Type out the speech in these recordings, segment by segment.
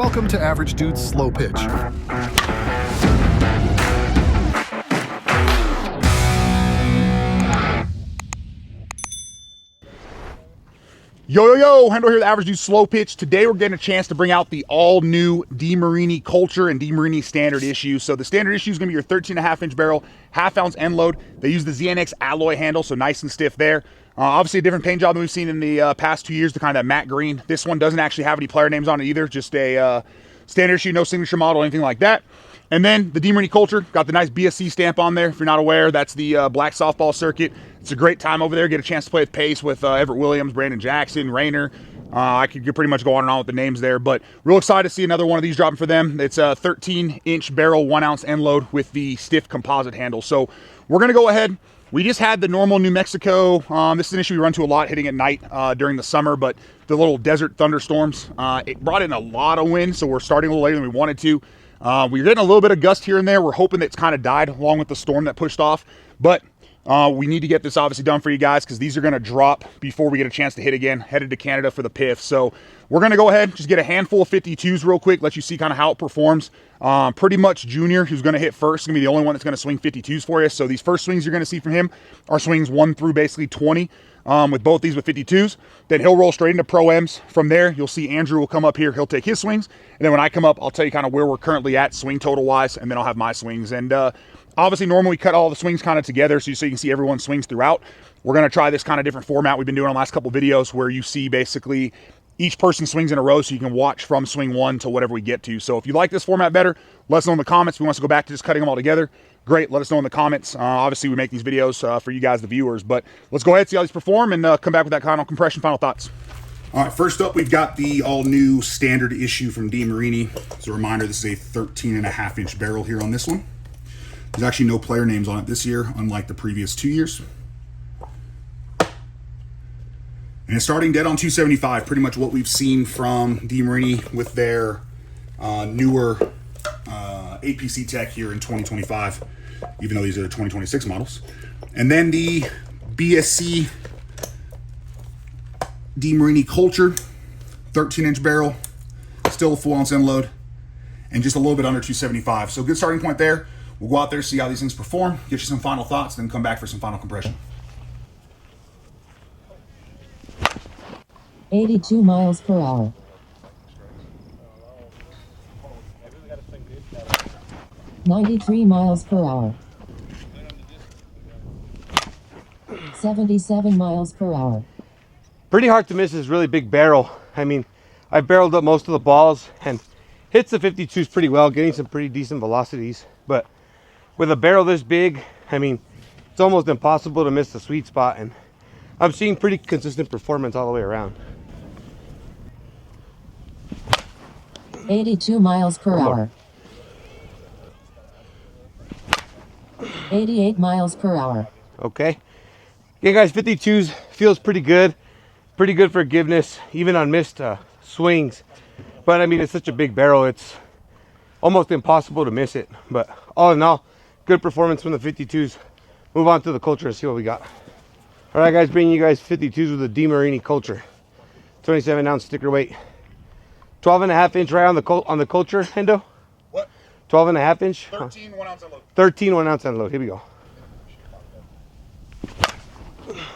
Welcome to Average Dude's Slow Pitch. Yo, Hendo here, the Average Dude Slow Pitch. Today we're getting a chance to bring out the all-new DeMarini Culture and DeMarini Standard Issue. So the Standard Issue is going to be your 13.5-inch barrel, half-ounce end load. They use the ZNX alloy handle, so nice and stiff there. Obviously a different paint job than we've seen in the past 2 years, the kind of that matte green. This one doesn't actually have any player names on it either, just a Standard Issue, no signature model, anything like that. And then the DeMarini Culture, got the nice BSC stamp on there. If you're not aware, that's the black softball circuit. It's a great time over there. Get a chance to play with pace with Everett Williams, Brandon Jackson, Rayner. I could pretty much go on and on with the names there, but real excited to see another one of these dropping for them. It's a 13-inch barrel, 1-ounce end load with the stiff composite handle. So we're going to go ahead. We just had the normal New Mexico. This is an issue we run to a lot hitting at night during the summer, but the little desert thunderstorms, it brought in a lot of wind, so we're starting a little later than we wanted to. We're getting a little bit of gust here and there. We're hoping that it's kind of died along with the storm that pushed off, but we need to get this obviously done for you guys because these are going to drop before we get a chance to hit again, headed to Canada for the PIF. So we're going to go ahead, just get a handful of 52s real quick, let you see kind of how it performs. Pretty much Junior, who's going to hit first, is going to be the only one that's going to swing 52s for you. So these first swings you're going to see from him are swings 1 through basically 20 with both these with 52s. Then he'll roll straight into ProMs. From there, you'll see Andrew will come up here. He'll take his swings. And then when I come up, I'll tell you kind of where we're currently at swing total wise, and then I'll have my swings. And obviously, normally we cut all the swings kind of together so you can see everyone's swings throughout. We're going to try this kind of different format we've been doing on the last couple videos where you see basically each person swings in a row so you can watch from swing 1 to whatever we get to. So if you like this format better, let us know in the comments. If we want to go back to just cutting them all together, great. Let us know in the comments. Obviously, we make these videos for you guys, the viewers. But let's go ahead, see how these perform, and come back with that final compression, final thoughts. All right, first up, we've got the all-new Standard Issue from DeMarini. As a reminder, this is a 13.5-inch barrel here on this one. There's actually no player names on it this year, unlike the previous 2 years. And it's starting dead on 275, pretty much what we've seen from DeMarini with their newer APC tech here in 2025, even though these are the 2026 models. And then the BSC DeMarini Culture, 13-inch barrel, still a full ounce end load, and just a little bit under 275. So good starting point there. We'll go out there, see how these things perform, get you some final thoughts, then come back for some final compression. 82 miles per hour. 93 miles per hour. 77 miles per hour. Pretty hard to miss this really big barrel. I mean, I've barreled up most of the balls and hits the 52s pretty well, getting some pretty decent velocities. But with a barrel this big, I mean, it's almost impossible to miss the sweet spot. And I'm seeing pretty consistent performance all the way around. 82 miles per hour. 88 miles per hour. Okay. Yeah, guys, 52s feels pretty good. Pretty good forgiveness, even on missed swings. But I mean, it's such a big barrel, it's almost impossible to miss it. But all in all, good performance from the 52s. Move on to the Culture and see what we got. All right, guys, bringing you guys 52s with the DeMarini Culture. 27-ounce sticker weight. 12.5-inch right on the Culture, Hendo? What? 12.5-inch? 13 1-ounce unload. 13 1-ounce unload. Here we go.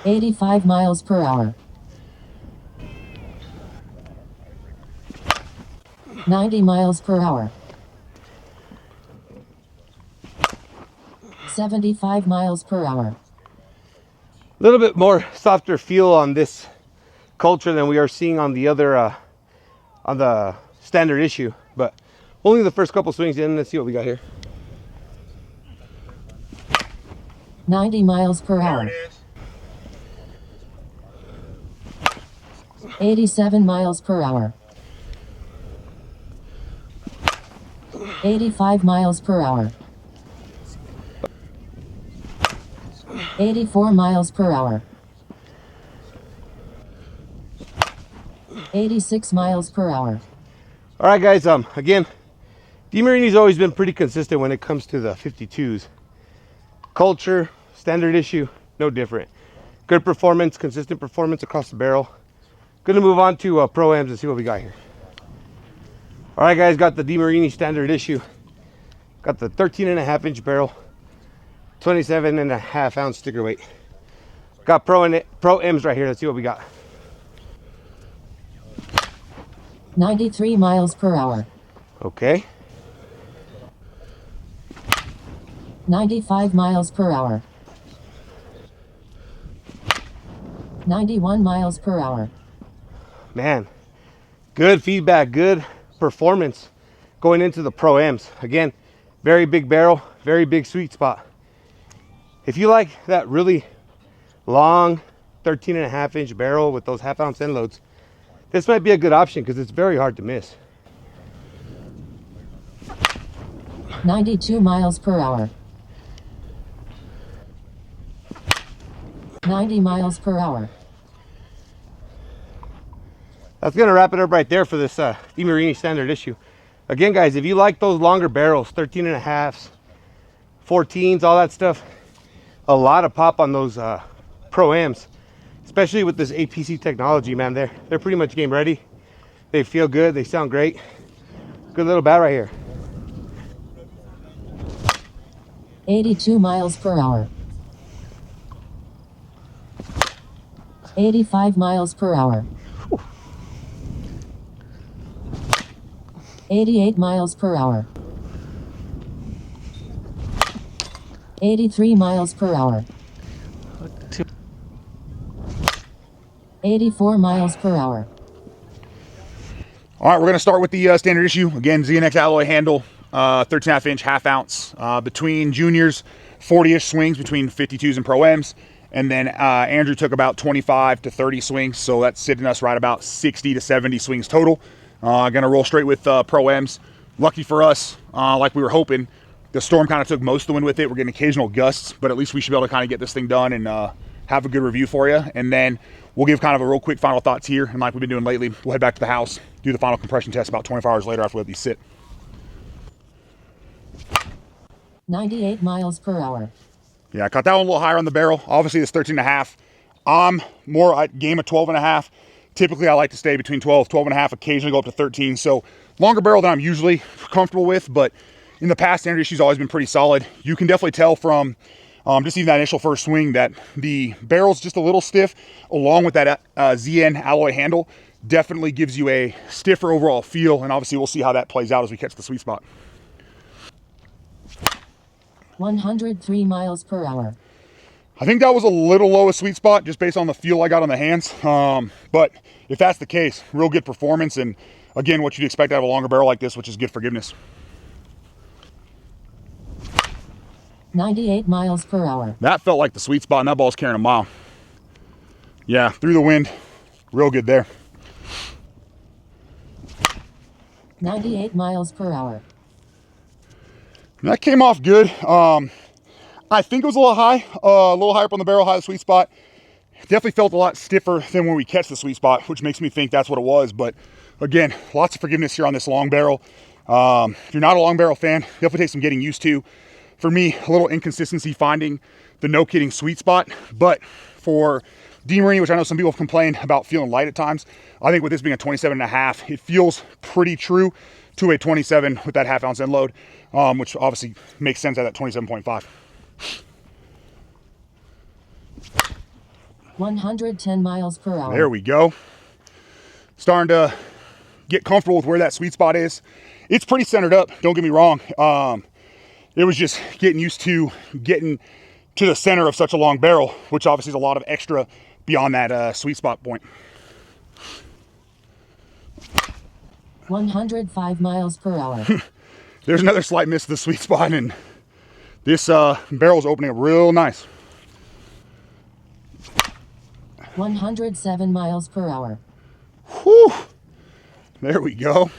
85 miles per hour. 90 miles per hour. 75 miles per hour. A little bit more softer feel on this Culture than we are seeing on the other on the Standard Issue, but only the first couple swings in. Let's see what we got here. 90 miles per hour. There it is. 87 miles per hour. 85 miles per hour. 84 miles per hour. 86 miles per hour. All right, guys, again, DeMarini's always been pretty consistent when it comes to the 52s. Culture, Standard Issue, no different. Good performance, consistent performance across the barrel. Gonna move on to ProMs and see what we got here. All right, guys, got the DeMarini standard issue. Got the 13.5-inch barrel, 27.5-ounce sticker weight. Got ProMs right here. Let's see what we got. 93 miles per hour. Okay. 95 miles per hour. 91 miles per hour. Man, good feedback, good performance going into the ProMs. Again, very big barrel, very big sweet spot. If you like that really long 13.5-inch barrel with those 1/2-ounce end loads, this might be a good option because it's very hard to miss. 92 miles per hour. 90 miles per hour. That's gonna wrap it up right there for this DeMarini standard issue. Again, guys, if you like those longer barrels, 13.5s, 14s, all that stuff, a lot of pop on those ProMs, especially with this APC technology, man. They're pretty much game ready. They feel good, they sound great. Good little bat right here. 82 miles per hour. 85 miles per hour. 88 miles per hour. 83 miles per hour. 84 miles per hour. All right, we're going to start with the standard issue. Again, ZNX alloy handle, 13.5-inch, 1/2-ounce. Between juniors, 40-ish swings between 52s and ProMs. And then Andrew took about 25 to 30 swings, so that's sitting us right about 60 to 70 swings total. Gonna roll straight with ProMs. Lucky for us, like we were hoping, the storm kind of took most of the wind with it. We're getting occasional gusts, but at least we should be able to kind of get this thing done and have a good review for you. And then we'll give kind of a real quick final thoughts here, and like we've been doing lately, we'll head back to the house, do the final compression test about 24 hours later after we let these sit. 98 miles per hour. Yeah, I caught that one a little higher on the barrel. Obviously, this 13.5. I'm more at game of 12.5. Typically, I like to stay between 12, 12.5, occasionally go up to 13. So longer barrel than I'm usually comfortable with, but in the past, standard issue's always been pretty solid. You can definitely tell from just even that initial first swing that the barrel's just a little stiff, along with that ZN alloy handle. Definitely gives you a stiffer overall feel, and obviously we'll see how that plays out as we catch the sweet spot. 103 miles per hour. I think that was a little low a sweet spot just based on the feel I got on the hands. But if that's the case, real good performance. And again, what you'd expect out of a longer barrel like this, which is good forgiveness. 98 miles per hour. That felt like the sweet spot, and that ball's carrying a mile. Yeah, through the wind, real good there. 98 miles per hour. That came off good. I think it was a little high up on the barrel, high the sweet spot. Definitely felt a lot stiffer than when we catch the sweet spot, which makes me think that's what it was. But again, lots of forgiveness here on this long barrel. If you're not a long barrel fan, definitely takes some getting used to. For me, a little inconsistency finding the no-kidding sweet spot. But for DeMarini, which I know some people have complained about feeling light at times, I think with this being a 27.5, it feels pretty true to a 27 with that 1/2-ounce end load, which obviously makes sense at that 27.5. 110 miles per hour. There we go. Starting to get comfortable with where that sweet spot is. It's pretty centered up, don't get me wrong. It was just getting used to getting to the center of such a long barrel, which obviously is a lot of extra beyond that sweet spot point. 105 miles per hour. There's another slight miss to the sweet spot, and this barrel is opening up real nice. 107 miles per hour. Whew. There we go.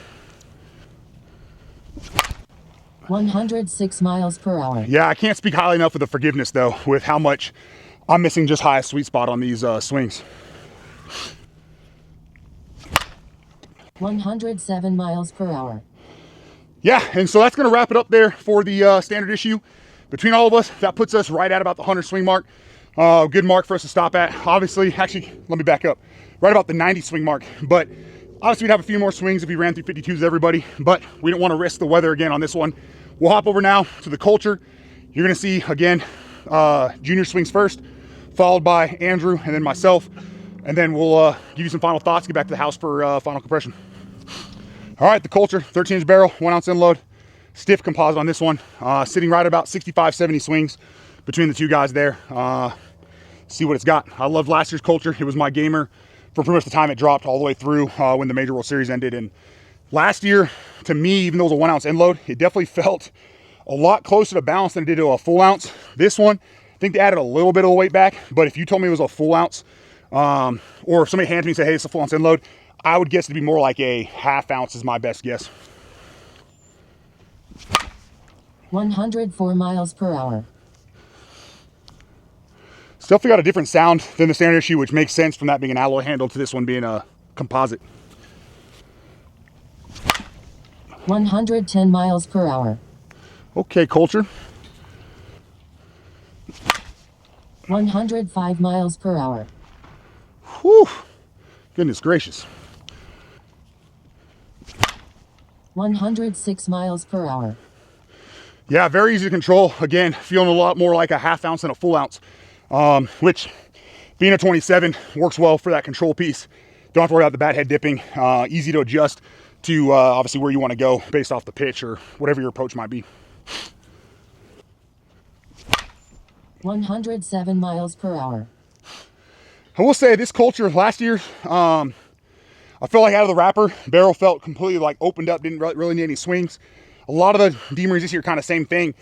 106 miles per hour. Yeah, I can't speak highly enough of the forgiveness, though, with how much I'm missing just high sweet spot on these swings. 107 miles per hour. Yeah, and so that's going to wrap it up there for the standard issue. Between all of us, that puts us right at about the 100 swing mark. Good mark for us to stop at. Obviously, actually, let me back up. Right about the 90 swing mark. But Obviously, we'd have a few more swings if we ran through 52s, everybody, but we don't want to risk the weather again on this one. We'll hop over now to the culture. You're going to see, again, Junior swings first, followed by Andrew and then myself. And then we'll give you some final thoughts, get back to the house for final compression. All right, the culture, 13-inch barrel, 1 ounce end load, stiff composite on this one. Sitting right at about 65, 70 swings between the two guys there. See what it's got. I loved last year's culture. It was my gamer for pretty much the time it dropped all the way through when the Major World Series ended. And last year, to me, even though it was a 1 ounce end load, it definitely felt a lot closer to balance than it did to a full ounce. This one, I think they added a little bit of the weight back, but if you told me it was a full ounce, or if somebody handed me and said, hey, it's a full ounce end load, I would guess it to be more like a half ounce is my best guess. 104 miles per hour. Definitely got a different sound than the standard issue, which makes sense from that being an alloy handle to this one being a composite. 110 miles per hour. Okay, culture. 105 miles per hour. Whew. Goodness gracious. 106 miles per hour. Yeah, very easy to control. Again, feeling a lot more like a half ounce than a full ounce. Which being a 27 works well for that control piece. Don't have to worry about the bat head dipping. Easy to adjust to obviously where you want to go based off the pitch or whatever your approach might be. 107 miles per hour. I will say this culture last year, I felt like out of the wrapper, barrel felt completely like opened up, didn't really need any swings. A lot of the DeMarini this year kind of same thing.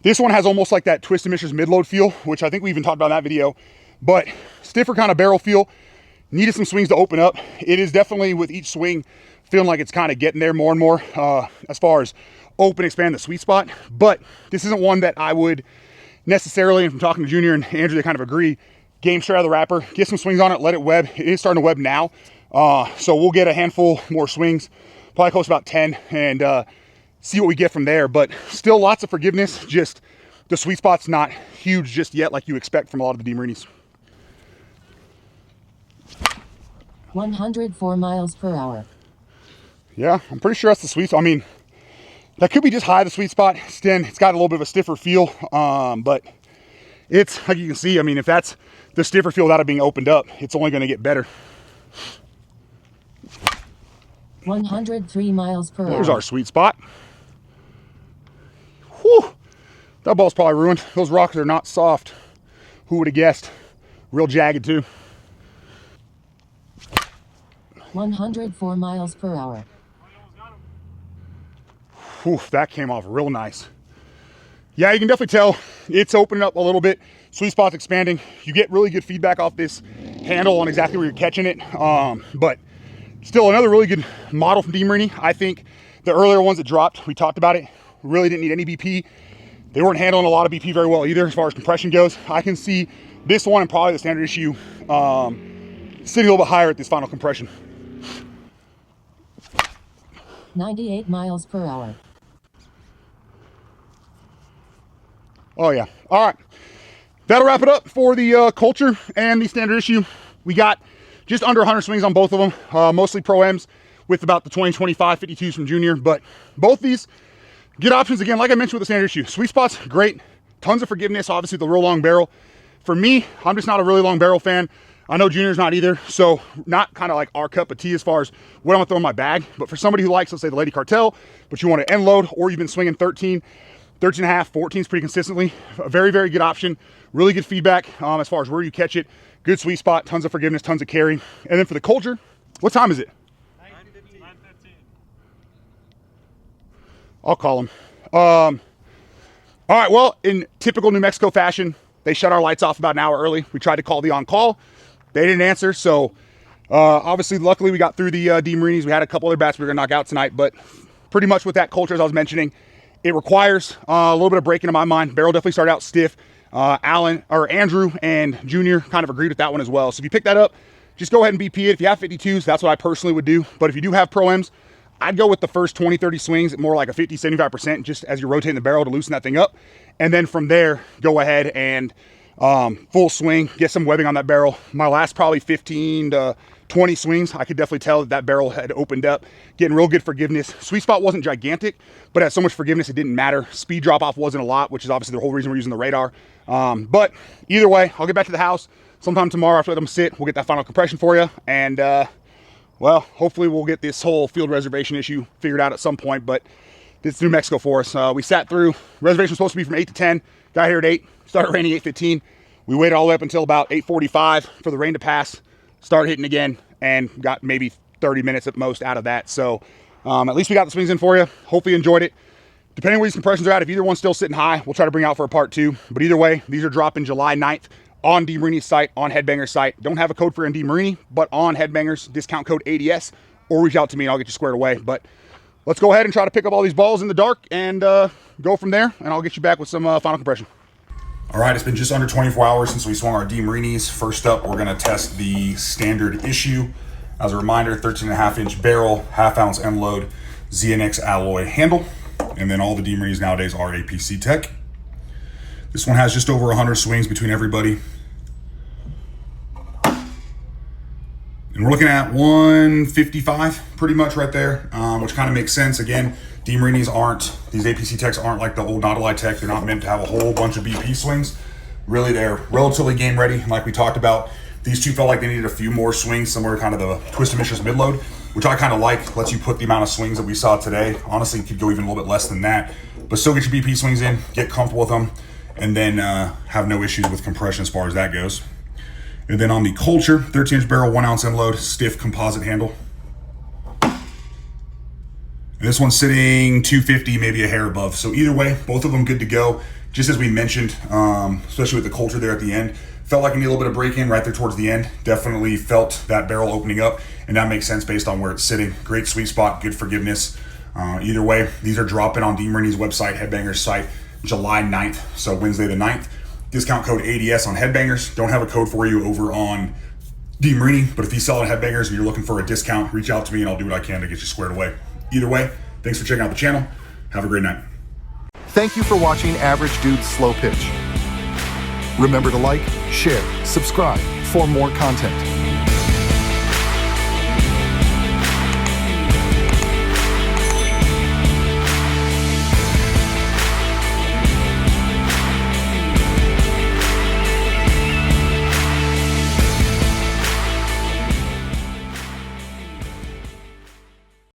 This one has almost like that Twisted Mishra's mid-load feel, which I think we even talked about in that video, but stiffer kind of barrel feel. Needed some swings to open up. It is definitely with each swing feeling like it's kind of getting there more and more as far as open, expand the sweet spot. But this isn't one that I would necessarily, and from talking to Junior and Andrew, they kind of agree, game straight out of the wrapper, get some swings on it, let it web. It is starting to web now. So we'll get a handful more swings, probably close to about 10, and see what we get from there. But still lots of forgiveness, just the sweet spot's not huge just yet like you expect from a lot of the DeMarinis. 104 miles per hour. Yeah, I'm pretty sure that's the sweet spot. I mean, that could be just high, the sweet spot. It's got a little bit of a stiffer feel, but it's, like you can see, I mean, if that's the stiffer feel without it being opened up, it's only going to get better. 103 miles per hour. There's our sweet spot. Whew, that ball's probably ruined. Those rocks are not soft. Who would have guessed? Real jagged too. 104 miles per hour. Whew, that came off real nice. Yeah, you can definitely tell it's opening up a little bit. Sweet spot's expanding. You get really good feedback off this handle on exactly where you're catching it. But still another really good model from DeMarini. I think the earlier ones that dropped, we talked about it, really didn't need any BP. They weren't handling a lot of BP very well either as far as compression goes. I can see this one and probably the standard issue sitting a little bit higher at this final compression. 98 miles per hour. Oh yeah. All right. That'll wrap it up for the culture and the standard issue. We got just under 100 swings on both of them, mostly ProMs with about the 20, 25, 52s from Junior. But both these good options. Again, like I mentioned with the standard issue, sweet spots, great. Tons of forgiveness, obviously the real long barrel. For me, I'm just not a really long barrel fan. I know Junior's not either, so not kind of like our cup of tea as far as what I'm gonna throw in my bag. But for somebody who likes, let's say, the Lady Cartel, but you want to end load, or you've been swinging 13, 13 and a half, 14s pretty consistently, a very, very good option. Really good feedback as far as where you catch it. Good sweet spot, tons of forgiveness, tons of carry. And then for the culture, what time is it? 9:15. I'll call him. All right, well, in typical New Mexico fashion, they shut our lights off about an hour early. We tried to call the on-call. They didn't answer, so obviously, luckily, we got through the DeMarinis. We had a couple other bats we were going to knock out tonight, but pretty much with that culture, as I was mentioning, it requires a little bit of breaking in my mind. Barrel definitely started out stiff. Andrew and Junior kind of agreed with that one as well. So if you pick that up, just go ahead and BP it. If you have 52s, that's what I personally would do. But if you do have ProMs, I'd go with the first 20, 30 swings at more like a 50, 75% just as you're rotating the barrel to loosen that thing up. And then from there, go ahead and full swing, get some webbing on that barrel. My last probably 15 to 20 swings, I could definitely tell that barrel had opened up, getting real good forgiveness. Sweet spot wasn't gigantic, but had so much forgiveness it didn't matter. Speed drop off wasn't a lot, which is obviously the whole reason we're using the radar. But either way, I'll get back to the house sometime tomorrow after I let them sit. We'll get that final compression for you, and well, hopefully we'll get this whole field reservation issue figured out at some point. But this is New Mexico for us. We sat through. Reservation was supposed to be from 8 to 10. Got here at 8. Started raining 8:15. We waited all the way up until about 8:45 for the rain to pass. Started hitting again and got maybe 30 minutes at most out of that. So at least we got the swings in for you. Hopefully you enjoyed it. Depending on where these compressions are at, if either one's still sitting high, we'll try to bring out for a part 2. But either way, these are dropping July 9th on DeMarini's site, on Headbanger's site. Don't have a code for in DeMarini, but on Headbanger's, discount code ADS, or reach out to me and I'll get you squared away. But let's go ahead and try to pick up all these balls in the dark and go from there, and I'll get you back with some final compression. All right, it's been just under 24 hours since we swung our DeMarinis. First up, we're gonna test the standard issue. As a reminder, 13.5-inch barrel, half-ounce end load, ZNX alloy handle, and then all the DeMarinis nowadays are APC tech. This one has just over 100 swings between everybody. And we're looking at 155 pretty much right there, which kind of makes sense. Again, DeMarinis aren't, these APC techs aren't like the old Nautilus tech. They're not meant to have a whole bunch of BP swings. Really, they're relatively game ready. And like we talked about, these two felt like they needed a few more swings, similar to kind of the Twisted Mistress mid-load, which I kind of like. Lets you put the amount of swings that we saw today. Honestly, it could go even a little bit less than that, but still get your BP swings in, get comfortable with them, and then have no issues with compression as far as that goes. And then on the Culture, 13-inch barrel, 1-ounce end load, stiff composite handle. And this one's sitting 250, maybe a hair above. So either way, both of them good to go. Just as we mentioned, especially with the Culture there at the end, felt like I need a little bit of break in right there towards the end. Definitely felt that barrel opening up, and that makes sense based on where it's sitting. Great sweet spot, good forgiveness. Either way, these are dropping on DeMarini's website, Headbanger's site, July 9th, so Wednesday the 9th. Discount code ADS on Headbangers. Don't have a code for you over on DeMarini, but if you sell at Headbangers and you're looking for a discount, reach out to me and I'll do what I can to get you squared away. Either way, thanks for checking out the channel. Have a great night. Thank you for watching Average Dude's Slow Pitch. Remember to like, share, subscribe for more content.